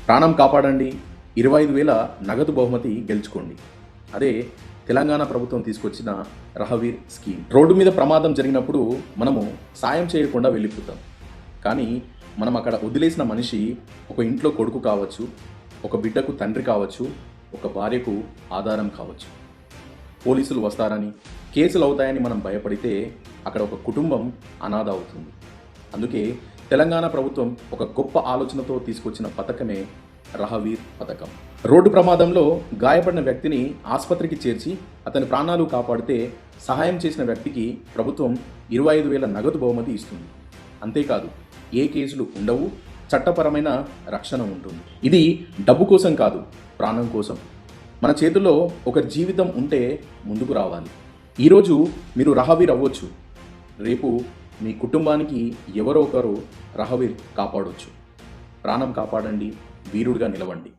ప్రాణం కాపాడండి, 25,000 నగదు బహుమతి గెలుచుకోండి. అదే తెలంగాణ ప్రభుత్వం తీసుకొచ్చిన రహవీర్ స్కీమ్. రోడ్డు మీద ప్రమాదం జరిగినప్పుడు మనము సాయం చేయకుండా వెళ్ళిపోతాం. కానీ మనం అక్కడ వదిలేసిన మనిషి ఒక ఇంట్లో కొడుకు కావచ్చు, ఒక బిడ్డకు తండ్రి కావచ్చు, ఒక భార్యకు ఆధారం కావచ్చు. పోలీసులు వస్తారని, కేసులు అవుతాయని మనం భయపడితే అక్కడ ఒక కుటుంబం అనాథ అవుతుంది. అందుకే తెలంగాణ ప్రభుత్వం ఒక గొప్ప ఆలోచనతో తీసుకొచ్చిన పథకమే రహవీర్ పథకం. రోడ్డు ప్రమాదంలో గాయపడిన వ్యక్తిని ఆసుపత్రికి చేర్చి అతని ప్రాణాలు కాపాడితే సహాయం చేసిన వ్యక్తికి ప్రభుత్వం 25,000 నగదు బహుమతి ఇస్తుంది. అంతేకాదు, ఏ కేసులు ఉండవు, చట్టపరమైన రక్షణ ఉంటుంది. ఇది డబ్బు కోసం కాదు, ప్రాణం కోసం. మన చేతుల్లో ఒక జీవితం ఉంటే ముందుకు రావాలి. ఈరోజు మీరు రహవీర్ అవ్వచ్చు, రేపు మీ కుటుంబానికి ఎవరో ఒకరు రహవీర్ కాపాడొచ్చు. ప్రాణం కాపాడండి, వీరుడిగా నిలవండి.